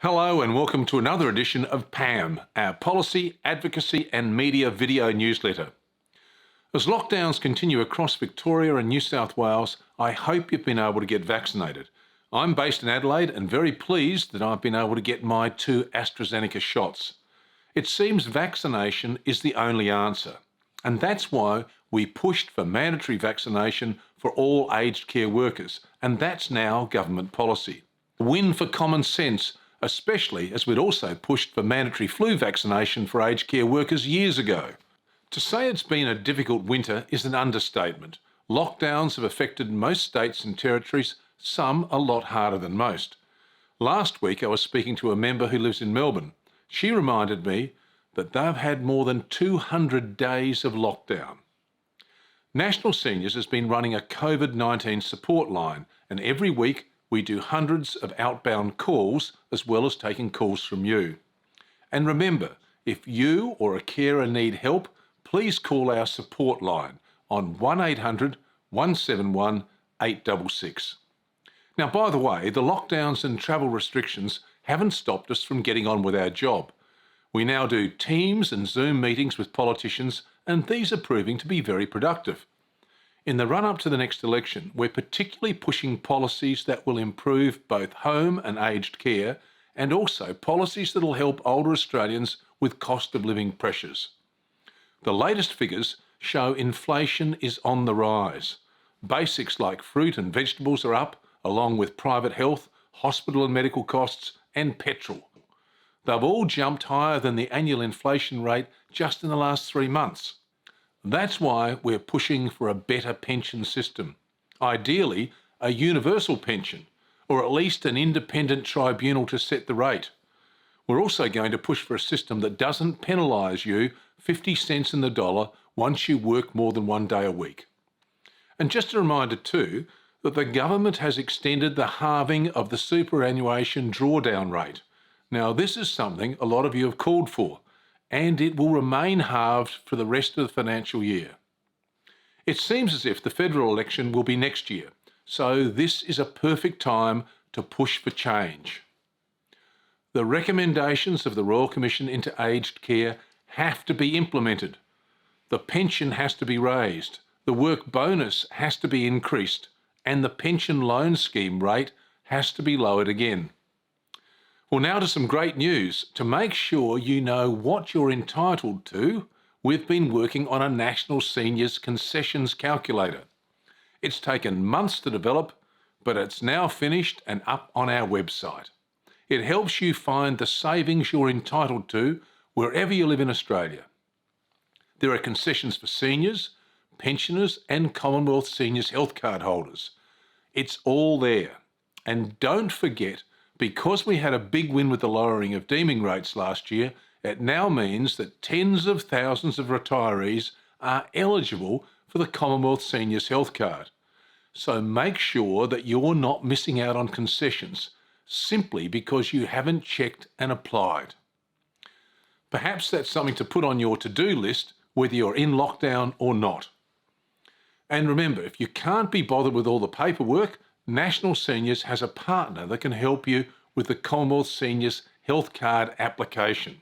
Hello and welcome to another edition of PAM, our Policy, Advocacy and Media video newsletter. As lockdowns continue across Victoria and New South Wales, I hope you've been able to get vaccinated. I'm based in Adelaide and very pleased that I've been able to get my 2 AstraZeneca shots. It seems vaccination is the only answer, and that's why we pushed for mandatory vaccination for all aged care workers, and that's now government policy. A win for common sense, especially as we'd also pushed for mandatory flu vaccination for aged care workers years ago. To say it's been a difficult winter is an understatement. Lockdowns have affected most states and territories, some a lot harder than most. Last week I was speaking to a member who lives in Melbourne. She reminded me that they've had more than 200 days of lockdown. National Seniors has been running a COVID-19 support line, and every week we do hundreds of outbound calls as well as taking calls from you. And remember, if you or a carer need help, please call our support line on 1800 171 866. Now, by the way, the lockdowns and travel restrictions haven't stopped us from getting on with our job. We now do Teams and Zoom meetings with politicians, and these are proving to be very productive. In the run-up to the next election, we're particularly pushing policies that will improve both home and aged care, and also policies that will help older Australians with cost of living pressures. The latest figures show inflation is on the rise. Basics like fruit and vegetables are up, along with private health, hospital and medical costs, and petrol. They've all jumped higher than the annual inflation rate just in the last 3 months. That's why we're pushing for a better pension system. Ideally, a universal pension, or at least an independent tribunal to set the rate. We're also going to push for a system that doesn't penalise you 50 cents in the dollar once you work more than 1 day a week. And just a reminder too, that the government has extended the halving of the superannuation drawdown rate. Now, this is something a lot of you have called for, and it will remain halved for the rest of the financial year. It seems as if the federal election will be next year, so this is a perfect time to push for change. The recommendations of the Royal Commission into Aged Care have to be implemented. The pension has to be raised, the work bonus has to be increased, and the pension loan scheme rate has to be lowered again. Well, now to some great news. To make sure you know what you're entitled to, we've been working on a National Seniors Concessions Calculator. It's taken months to develop, but it's now finished and up on our website. It helps you find the savings you're entitled to wherever you live in Australia. There are concessions for seniors, pensioners and Commonwealth Seniors Health Card holders. It's all there. And don't forget, because we had a big win with the lowering of deeming rates last year, it now means that tens of thousands of retirees are eligible for the Commonwealth Seniors Health Card. So make sure that you're not missing out on concessions simply because you haven't checked and applied. Perhaps that's something to put on your to-do list, whether you're in lockdown or not. And remember, if you can't be bothered with all the paperwork, National Seniors has a partner that can help you with the Commonwealth Seniors Health Card application.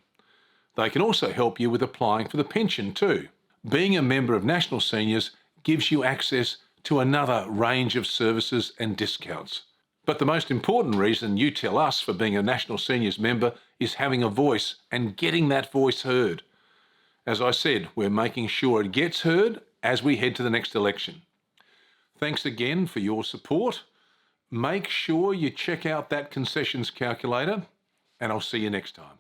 They can also help you with applying for the pension too. Being a member of National Seniors gives you access to another range of services and discounts. But the most important reason you tell us for being a National Seniors member is having a voice and getting that voice heard. As I said, we're making sure it gets heard as we head to the next election. Thanks again for your support. Make sure you check out that Concessions Calculator, and I'll see you next time.